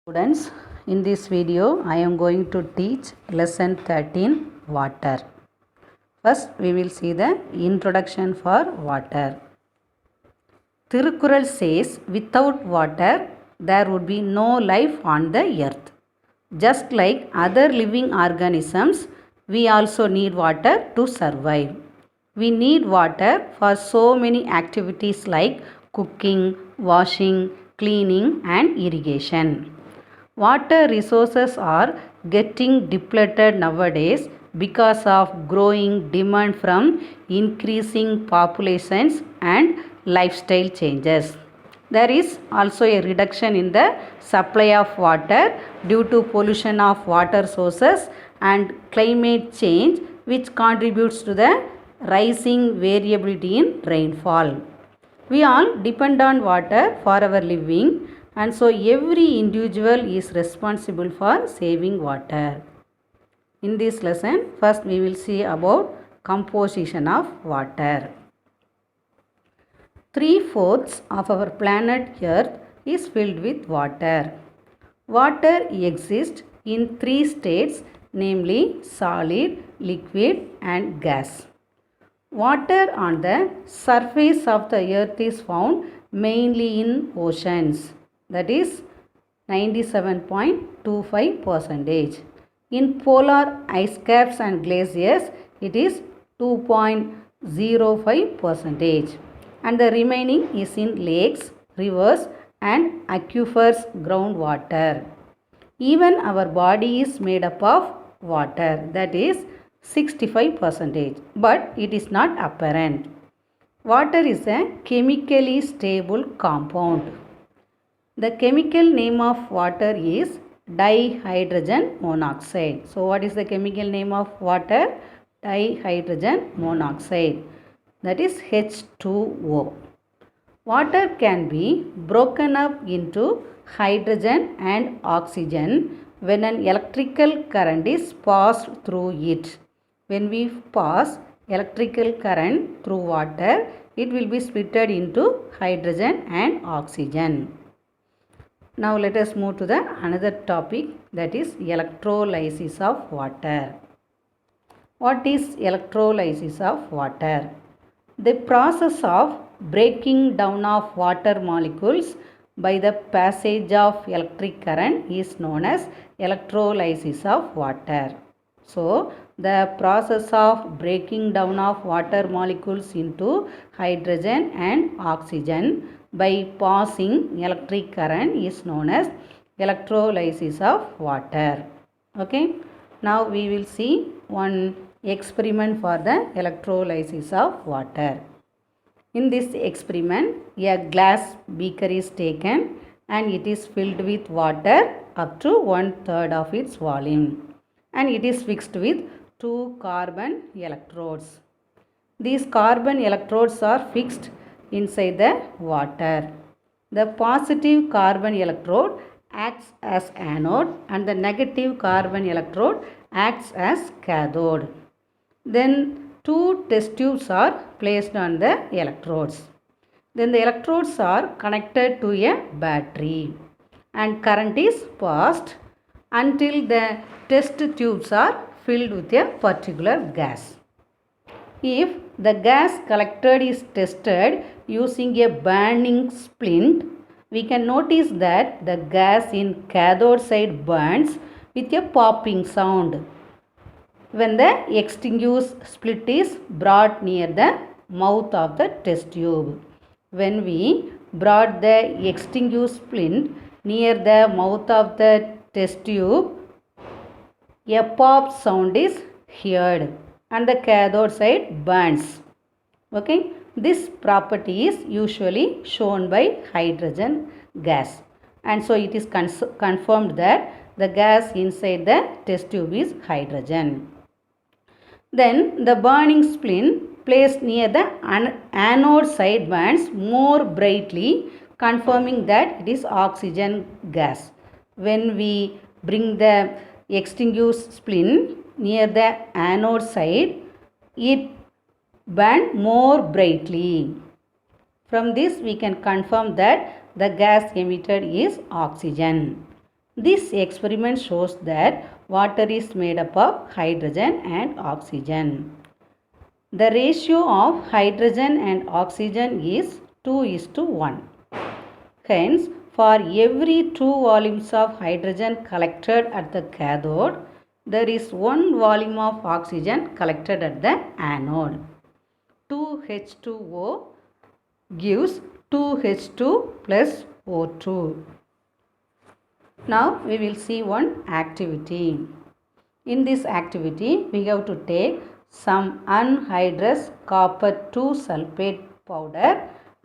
Students, in this video I am going to teach lesson 13 water. First we will see the introduction for water. Tirukkural says without water there would be no life on the earth. Just like other living organisms, we also need water to survive. We need water for so many activities like cooking, washing, cleaning and irrigation. Water resources are getting depleted nowadays because of growing demand from increasing populations and lifestyle changes. There is also a reduction in the supply of water due to pollution of water sources and climate change, which contributes to the rising variability in rainfall. We all depend on water for our living, and so every individual is responsible for saving water. In this lesson, first we will see about composition of water. 3/4 of our planet Earth is filled with water. Water exists in 3 states, namely solid, liquid and gas. Water on the surface of the earth is found mainly in oceans, that is 97.25%. In polar ice caps and glaciers, it is 2.05%, and the remaining is in lakes, rivers and aquifers groundwater. Even our body is made up of water, that is 65%, but it is not apparent. Water is a chemically stable compound. The chemical name of water is dihydrogen monoxide. So what is the chemical name of water? Dihydrogen monoxide, that is H2O. Water can be broken up into hydrogen and oxygen when an electrical current is passed through it. When we pass electrical current through water, it will be split into hydrogen and oxygen. Now let us move to the another topic, that is electrolysis of water. What is electrolysis of water? The process of breaking down of water molecules by the passage of electric current is known as electrolysis of water. So, the process of breaking down of water molecules into hydrogen and oxygen by passing electric current is known as electrolysis of water. Okay. Now, we will see one experiment for the electrolysis of water. In this experiment, a glass beaker is taken and it is filled with water up to 1/3 of its volume, and it is fixed with 2 carbon electrodes. These carbon electrodes are fixed inside the water. The positive carbon electrode acts as anode and the negative carbon electrode acts as cathode. Then 2 test tubes are placed on the electrodes. Then the electrodes are connected to a battery and current is passed until the test tubes are filled with a particular gas. If the gas collected is tested using a burning splint, we can notice that the gas in cathode side burns with a popping sound when the extinguished split is brought near the mouth of the test tube. When we brought the extinguished splint near the mouth of the test tube, a pop sound is heard and the cathode side burns. Okay, this property is usually shown by hydrogen gas, and so it is confirmed that the gas inside the test tube is hydrogen. Then the burning splint placed near the anode side burns more brightly, confirming that it is oxygen gas. When we bring the extinguished splint near the anode side, it burned more brightly. From this we can confirm that the gas emitted is oxygen. This experiment shows that water is made up of hydrogen and oxygen. The ratio of hydrogen and oxygen is 2:1. Hence, for every 2 volumes of hydrogen collected at the cathode, there is 1 volume of oxygen collected at the anode. 2H2O gives 2H2 plus O2. Now we will see one activity. In this activity, we have to take some anhydrous copper 2 sulfate powder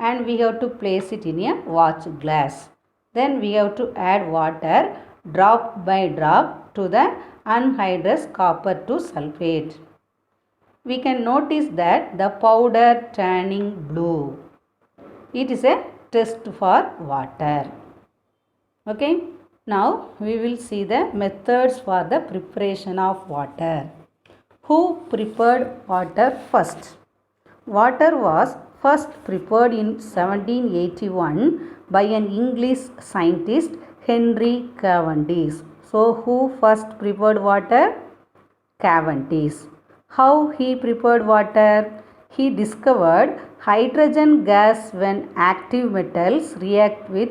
and we have to place it in a watch glass. Then we have to add water drop by drop to the anhydrous copper 2 sulfate. We can notice that the powder turning blue. It is a test for water. Okay. Now we will see the methods for the preparation of water. Who prepared water first? Water was first prepared in 1781 by an English scientist, Henry Cavendish. So who first prepared water? Cavendish. How he prepared water? He discovered hydrogen gas when active metals react with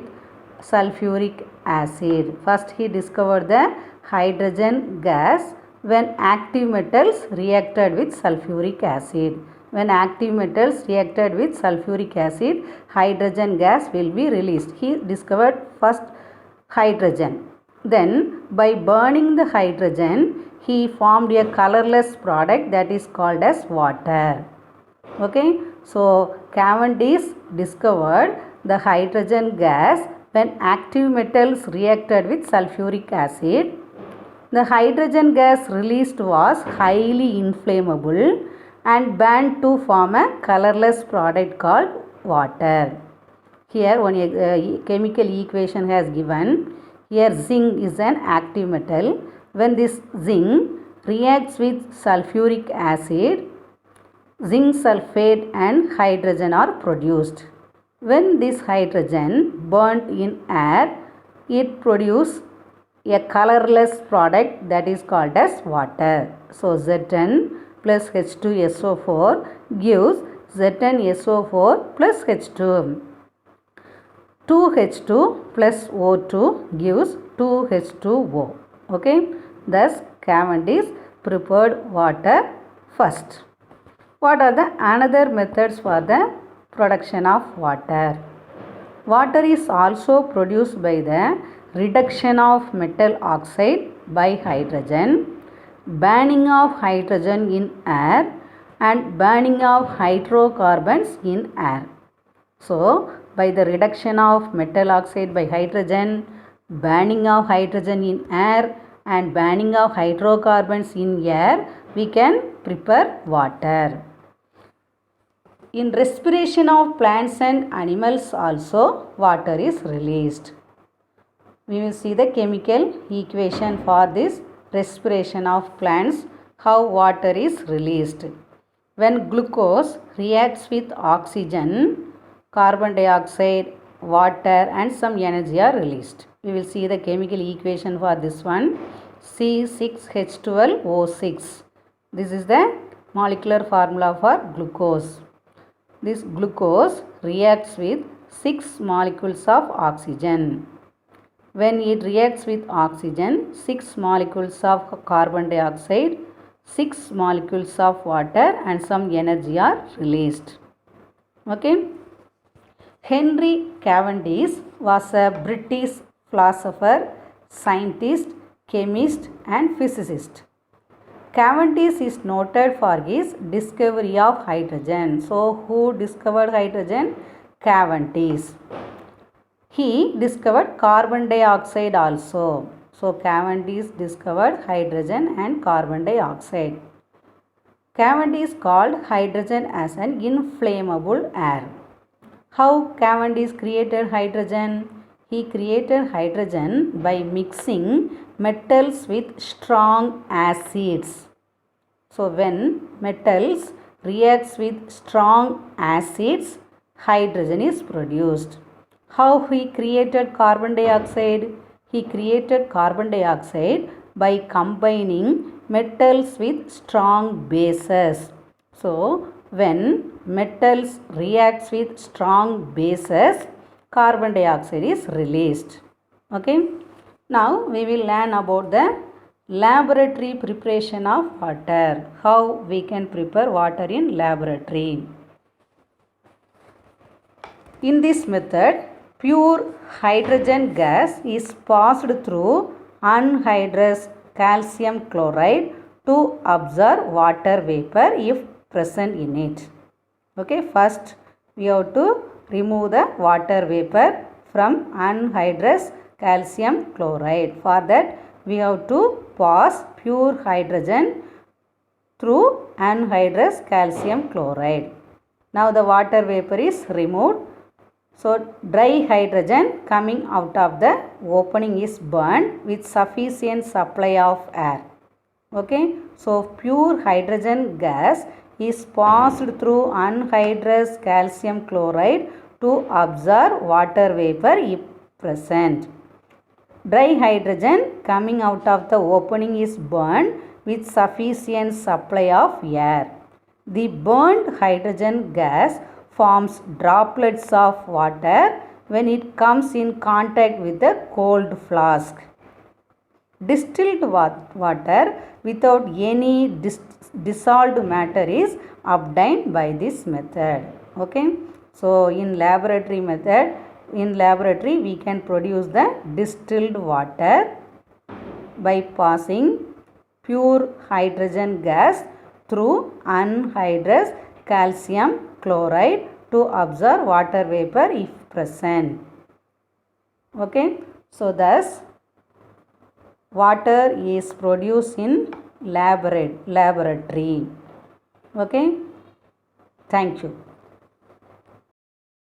sulfuric acid. First he discovered the hydrogen gas when active metals reacted with sulfuric acid. When active metals reacted with sulfuric acid, hydrogen gas will be released. He discovered first hydrogen. Then by burning the hydrogen, he formed a colorless product that is called as water. Okay, so Cavendish discovered the hydrogen gas when active metals reacted with sulfuric acid. The hydrogen gas released was highly inflammable and burned to form a colorless product called water. Here one chemical equation has given. Here zinc is an active metal. When this zinc reacts with sulfuric acid, zinc sulfate and hydrogen are produced. When this hydrogen burnt in air, it produces a colorless product that is called as water. So Zn plus H2SO4 gives ZnSO4 plus H2. 2H2 plus O2 gives 2H2O. Okay. Thus Cavendish prepared water first. What are the another methods for the production of water? Water is also produced by the reduction of metal oxide by hydrogen, burning of hydrogen in air and burning of hydrocarbons in air. So, by the reduction of metal oxide by hydrogen, burning of hydrogen in air and burning of hydrocarbons in air, we can prepare water. In respiration of plants and animals also water is released. We will see the chemical equation for this respiration of plants, how water is released. When glucose reacts with oxygen, carbon dioxide, water and some energy are released. We will see the chemical equation for this one. C6H12O6. This is the molecular formula for glucose. This glucose reacts with 6 molecules of oxygen. When it reacts with oxygen, 6 molecules of carbon dioxide, 6 molecules of water and some energy are released. Okay. Henry Cavendish was a British philosopher, scientist, chemist and physicist. Cavendish is noted for his discovery of hydrogen. So, who discovered hydrogen? Cavendish. He discovered carbon dioxide also. So, Cavendish discovered hydrogen and carbon dioxide. Cavendish called hydrogen as an inflammable air. How Cavendish created hydrogen? He created hydrogen by mixing metals with strong acids. So, when metals reacts with strong acids, hydrogen is produced. How he created carbon dioxide? he created carbon dioxide by combining metals with strong bases. So, when metals reacts with strong bases, carbon dioxide is released. Okay. Now, we will learn about the laboratory preparation of water. How we can prepare water in laboratory. In this method, pure hydrogen gas is passed through anhydrous calcium chloride to absorb water vapor if present in it. Okay, first we have to remove the water vapor from anhydrous calcium chloride. For that, we have to pass pure hydrogen through anhydrous calcium chloride. Now the water vapor is removed. So dry hydrogen coming out of the opening is burned with sufficient supply of air. Okay. So pure hydrogen gas is passed through anhydrous calcium chloride to absorb water vapor if present. Dry hydrogen coming out of the opening is burned with sufficient supply of air. The burned hydrogen gas forms droplets of water when it comes in contact with the cold flask. Distilled water without any dissolved matter is obtained by this method. Okay. So in laboratory we can produce the distilled water by passing pure hydrogen gas through anhydrous calcium chloride to absorb water vapor if present. Okay. So thus water is produced in laboratory. Okay. Thank you.